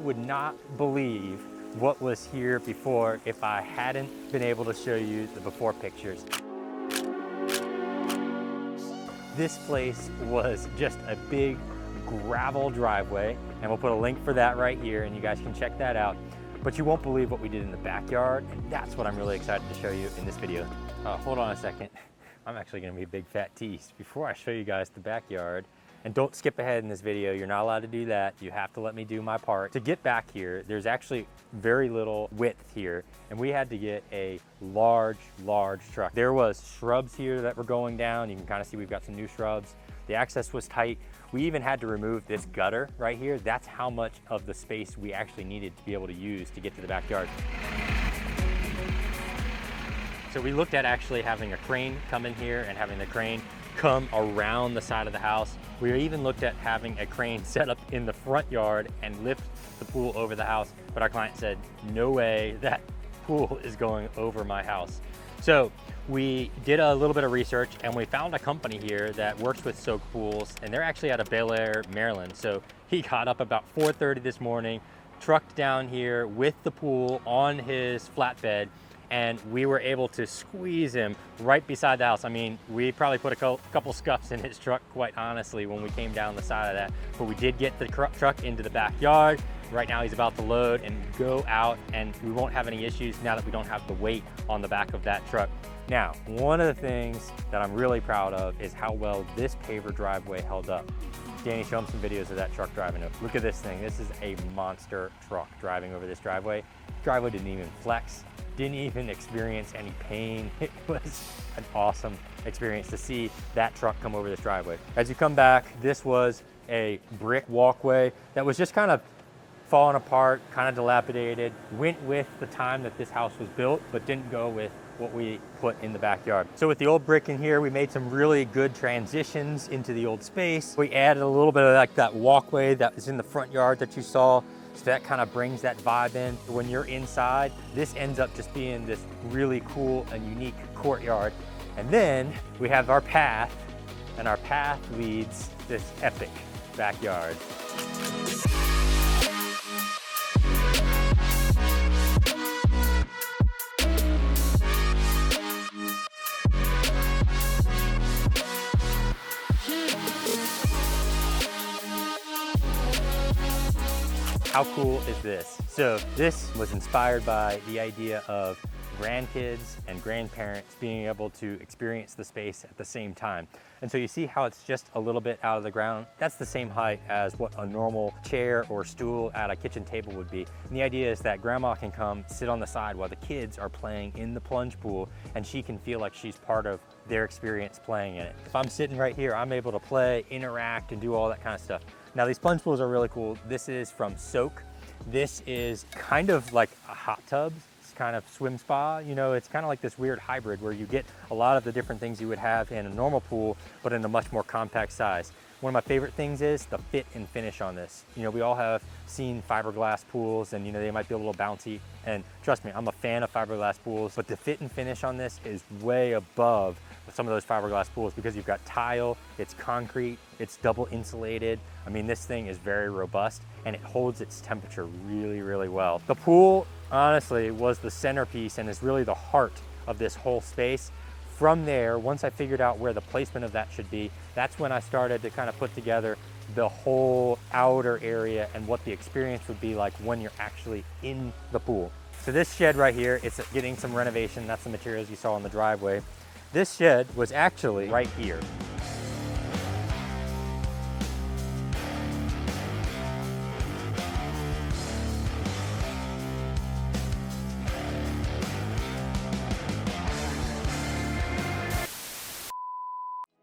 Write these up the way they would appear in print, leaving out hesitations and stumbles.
would not believe what was here before if I hadn't been able to show you the before pictures. This place was just a big gravel driveway, and we'll put a link for that right here and you guys can check that out. But you won't believe what we did in the backyard, and that's what I'm really excited to show you in this video. Hold on a second. I'm actually gonna be a big fat tease. Before I show you guys the backyard, and don't skip ahead in this video, you're not allowed to do that. You have to let me do my part. To get back here, there's actually very little width here, and we had to get a large truck. There was shrubs here that were going down. You can kind of see we've got some new shrubs. The access was tight. We even had to remove this gutter right here. That's how much of the space we actually needed to be able to use to get to the backyard. So we looked at actually having a crane come in here and having the crane come around the side of the house. We even looked at having a crane set up in the front yard and lift the pool over the house, but our client said, no way, that pool is going over my house. So we did a little bit of research and we found a company here that works with soak pools, and they're actually out of Bel Air, Maryland. So he got up about 4:30 this morning, trucked down here with the pool on his flatbed, and we were able to squeeze him right beside the house. I mean, we probably put a couple scuffs in his truck, quite honestly, when we came down the side of that. But we did get the truck into the backyard. Right now he's about to load and go out, and we won't have any issues now that we don't have the weight on the back of that truck. Now, one of the things that I'm really proud of is how well this paver driveway held up. Danny, show him some videos of that truck driving over. Look at this thing. This is a monster truck driving over this driveway. Driveway didn't even flex, didn't even experience any pain. It was an awesome experience to see that truck come over this driveway. As you come back, this was a brick walkway that was just kind of falling apart, kind of dilapidated, went with the time that this house was built, but didn't go with what we put in the backyard. So with the old brick in here, we made some really good transitions into the old space. We added a little bit of like that walkway that was in the front yard that you saw. So that kind of brings that vibe in. When you're inside, this ends up just being this really cool and unique courtyard. And then we have our path, and our path leads this epic backyard. How cool is this? So this was inspired by the idea of grandkids and grandparents being able to experience the space at the same time. And so you see how it's just a little bit out of the ground? That's the same height as what a normal chair or stool at a kitchen table would be. And the idea is that grandma can come sit on the side while the kids are playing in the plunge pool, and she can feel like she's part of their experience playing in it. If I'm sitting right here, I'm able to play, interact, and do all that kind of stuff. Now these plunge pools are really cool. This is from Soak. This is kind of like a hot tub. It's kind of swim spa. You know, it's kind of like this weird hybrid where you get a lot of the different things you would have in a normal pool, but in a much more compact size. One of my favorite things is the fit and finish on this. You know, we all have seen fiberglass pools, and you know, they might be a little bouncy. And trust me, I'm a fan of fiberglass pools, but the fit and finish on this is way above some of those fiberglass pools because you've got tile, it's concrete, it's double insulated. I mean, this thing is very robust and it holds its temperature really, really well. The pool, honestly, was the centerpiece and is really the heart of this whole space. From there, once I figured out where the placement of that should be, that's when I started to kind of put together the whole outer area and what the experience would be like when you're actually in the pool. So this shed right here, it's getting some renovation. That's the materials you saw in the driveway. This shed was actually right here.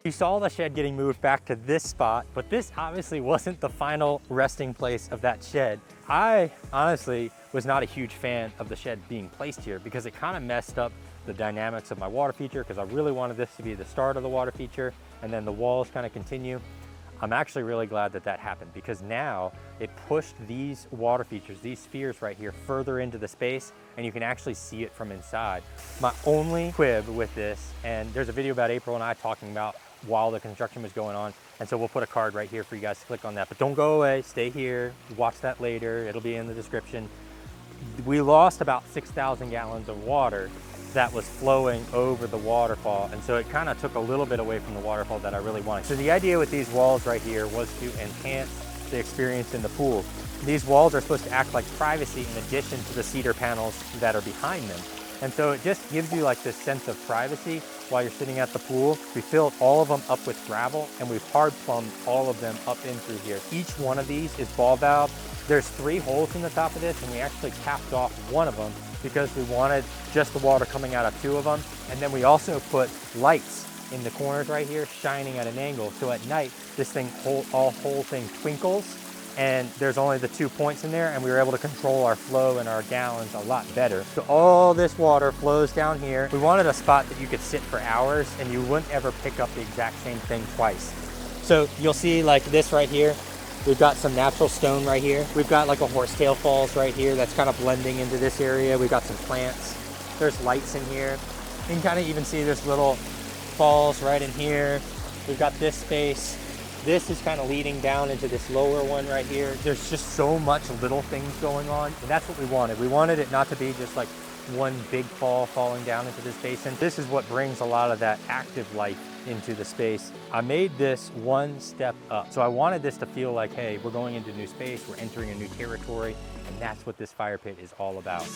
You saw the shed getting moved back to this spot, but this obviously wasn't the final resting place of that shed. I honestly was not a huge fan of the shed being placed here because it kind of messed up the dynamics of my water feature, because I really wanted this to be the start of the water feature and then the walls kind of continue. I'm actually really glad that that happened because now it pushed these water features, these spheres right here, further into the space, and you can actually see it from inside. My only quib with this, and there's a video about April and I talking about while the construction was going on, And so we'll put a card right here for you guys to click on that. But don't go away, stay here, watch that later. It'll be in the description. We lost about 6,000 gallons of water that was flowing over the waterfall. And so it kind of took a little bit away from the waterfall that I really wanted. So the idea with these walls right here was to enhance the experience in the pool. These walls are supposed to act like privacy in addition to the cedar panels that are behind them. And so it just gives you like this sense of privacy while you're sitting at the pool. We filled all of them up with gravel and we've hard plumbed all of them up in through here. Each one of these is ball valve. There's 3 holes in the top of this and we actually capped off one of them because we wanted just the water coming out of 2 of them. And then we also put lights in the corners right here shining at an angle. So at night, this thing, whole thing twinkles. And there's only the 2 points in there and we were able to control our flow and our gallons a lot better. So all this water flows down here. We wanted a spot that you could sit for hours and you wouldn't ever pick up the exact same thing twice. So you'll see like this right here. We've got some natural stone right here. We've got like a horsetail falls right here that's kind of blending into this area. We've got some plants. There's lights in here. You can kind of even see this little falls right in here. We've got this space. This is kind of leading down into this lower one right here. There's just so much little things going on, and that's what we wanted. We wanted it not to be just like one big fall falling down into this basin. This is what brings a lot of that active life into the space. I made this one step up. So I wanted this to feel like, hey, we're going into a new space, we're entering a new territory, and that's what this fire pit is all about.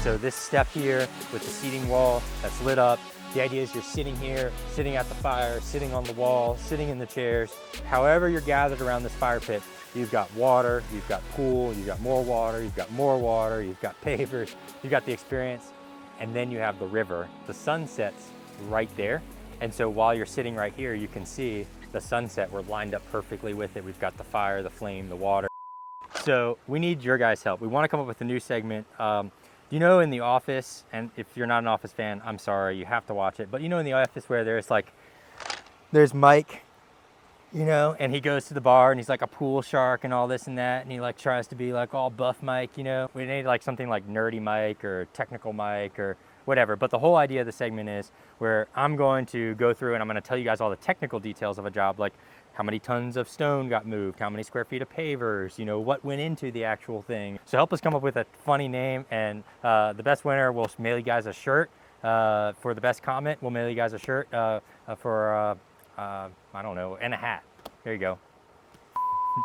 So this step here with the seating wall that's lit up, the idea is you're sitting here, sitting at the fire, sitting on the wall, sitting in the chairs. However you're gathered around this fire pit, you've got water, you've got pool, you've got more water, you've got more water, you've got pavers, you've got the experience, and then you have the river. The sun sets right there. And so while you're sitting right here, you can see the sunset. We're lined up perfectly with it. We've got the fire, the flame, the water. So we need your guys' help. We want to come up with a new segment. You know, in The Office, and if you're not an Office fan, I'm sorry, you have to watch it. But you know in The Office where there's Mike, you know, and he goes to the bar and he's like a pool shark and all this and that. And he like tries to be like all buff Mike, you know. We need like something like nerdy Mike or technical Mike or whatever. But the whole idea of the segment is where I'm going to go through and I'm going to tell you guys all the technical details of a job, like how many tons of stone got moved, how many square feet of pavers, you know, what went into the actual thing. So help us come up with a funny name, and the best winner, will mail you guys a shirt. For the best comment, we'll mail you guys a shirt for, I don't know, and a hat. There you go.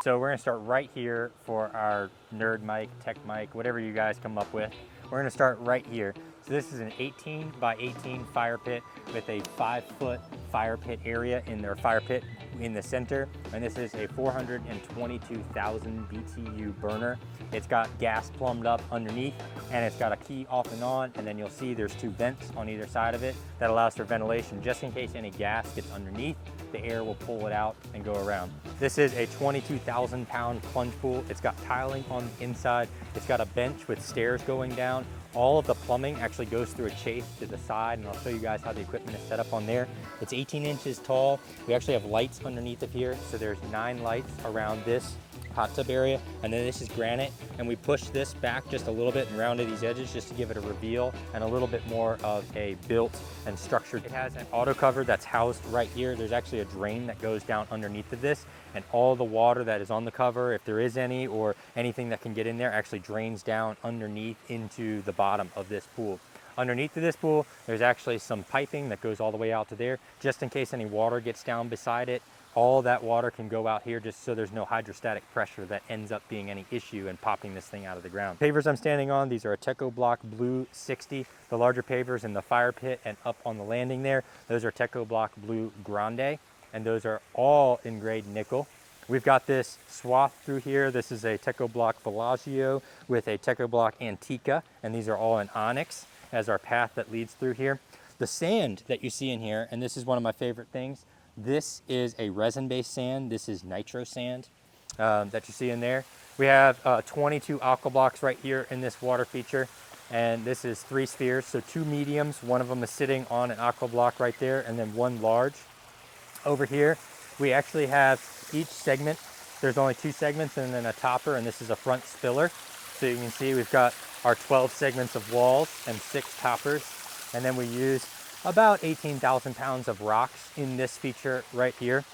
So we're gonna start right here for our nerd mic, tech mic, whatever you guys come up with. We're gonna start right here. So this is an 18 by 18 fire pit with a 5-foot fire pit area in their fire pit in the center. And this is a 422,000 BTU burner. It's got gas plumbed up underneath and it's got a key off and on. And then you'll see there's 2 vents on either side of it that allows for ventilation just in case any gas gets underneath. The air will pull it out and go around. This is a 22,000 pound plunge pool. It's got tiling on the inside. It's got a bench with stairs going down. All of the plumbing actually goes through a chase to the side, and I'll show you guys how the equipment is set up on there. It's 18 inches tall. We actually have lights underneath of here. So there's 9 lights around this hot tub area, and then this is granite, and we push this back just a little bit and rounded these edges just to give it a reveal and a little bit more of a built and structured. It has an auto cover that's housed right here. There's actually a drain that goes down underneath of this, and all the water that is on the cover, if there is any or anything that can get in there, actually drains down underneath into the bottom of this pool. Underneath of this pool, there's actually some piping that goes all the way out to there, just in case any water gets down beside it. All that water can go out here just so there's no hydrostatic pressure that ends up being any issue in popping this thing out of the ground. Pavers I'm standing on, these are a Teco Block Blue 60. The larger pavers in the fire pit and up on the landing there, those are Teco Block Blue Grande, and those are all in grade nickel. We've got this swath through here. This is a Teco Block Bellagio with a Teco Block Antica, and these are all in onyx as our path that leads through here. The sand that you see in here, and this is one of my favorite things, this is a resin-based sand. This is nitro sand that you see in there. We have 22 aqua blocks right here in this water feature, and this is 3 spheres, so 2 mediums. One of them is sitting on an aqua block right there, and then 1 large. Over here, we actually have each segment There's only 2 segments and then a topper, and this is a front spiller. So you can see we've got our 12 segments of walls and 6 toppers. And then we use about 18,000 pounds of rocks in this feature right here.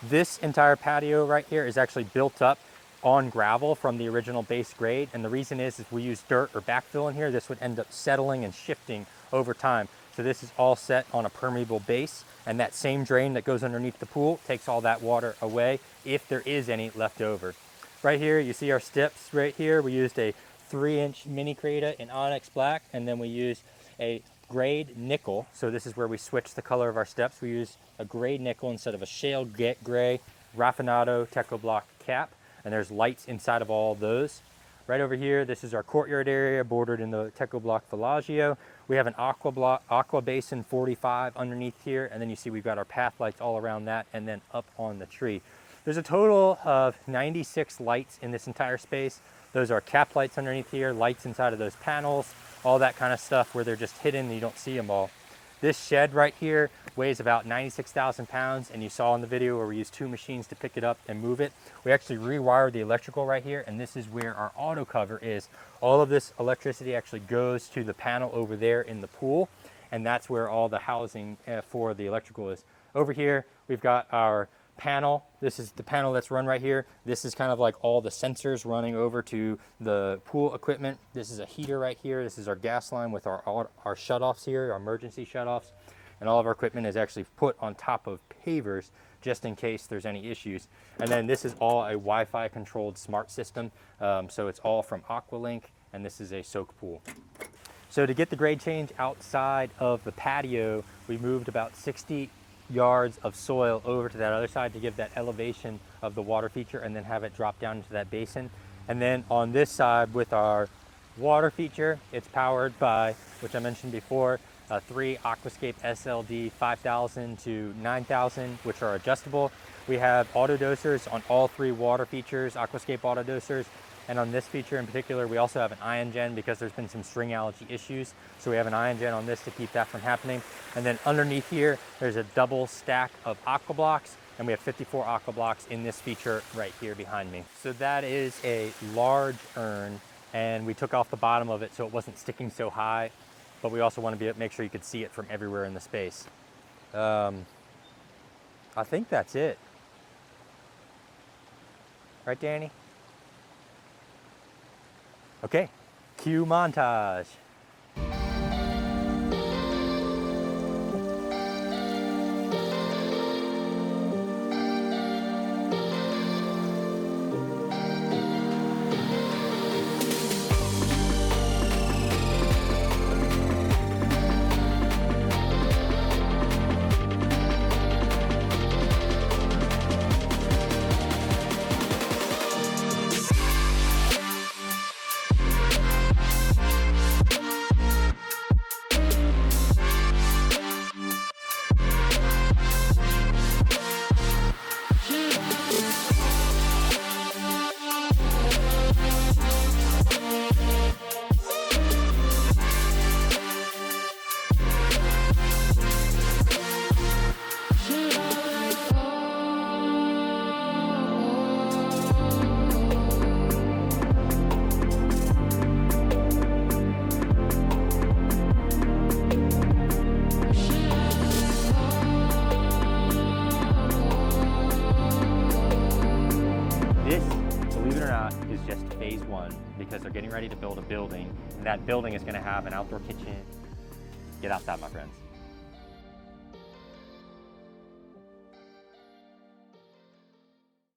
This entire patio right here is actually built up on gravel from the original base grade. And the reason is if we use dirt or backfill in here, this would end up settling and shifting over time. So this is all set on a permeable base, and that same drain that goes underneath the pool takes all that water away if there is any left over. Right here, you see our steps right here. We used a 3-inch mini Creta in Onyx Black, and then we used a grade nickel. So this is where we switch the color of our steps. We use a grade nickel instead of a shale gray Raffinado Techo Block cap, and there's lights inside of all those. Right over here, this is our courtyard area bordered in the Techo Block Villaggio. We have an aqua basin 45 underneath here, and then you see we've got our path lights all around that and then up on the tree. There's a total of 96 lights in this entire space. Those are cap lights underneath here, lights inside of those panels, all that kind of stuff where they're just hidden and you don't see them all. This shed right here weighs about 96,000 pounds, and you saw in the video where we used 2 machines to pick it up and move it. We actually rewired the electrical right here, and this is where our auto cover is. All of this electricity actually goes to the panel over there in the pool, and that's where all the housing for the electrical is. Over here, we've got our panel. This is the panel that's run right here. This is kind of like all the sensors running over to the pool equipment. This is a heater right here. This is our gas line with our shutoffs here, our emergency shutoffs. And all of our equipment is actually put on top of pavers just in case there's any issues. And then this is all a Wi-Fi controlled smart system. So it's all from Aqualink, and this is a soak pool. So to get the grade change outside of the patio, we moved about 60 yards of soil over to that other side to give that elevation of the water feature and then have it drop down into that basin. And then on this side with our water feature, it's powered by, which I mentioned before, 3 Aquascape SLD 5000 to 9000, which are adjustable. We have auto dosers on all 3 water features, Aquascape auto dosers. And on this feature in particular, we also have an ion gen because there's been some string allergy issues. So we have an ion gen on this to keep that from happening. And then underneath here, there's a double stack of aqua blocks, and we have 54 aqua blocks in this feature right here behind me. So that is a large urn, and we took off the bottom of it so it wasn't sticking so high, but we also want to make sure you could see it from everywhere in the space. I think that's it. Right, Danny? Okay, cue montage. Is just phase 1 because they're getting ready to build a building, and that building is going to have an outdoor kitchen. Get outside, my friends.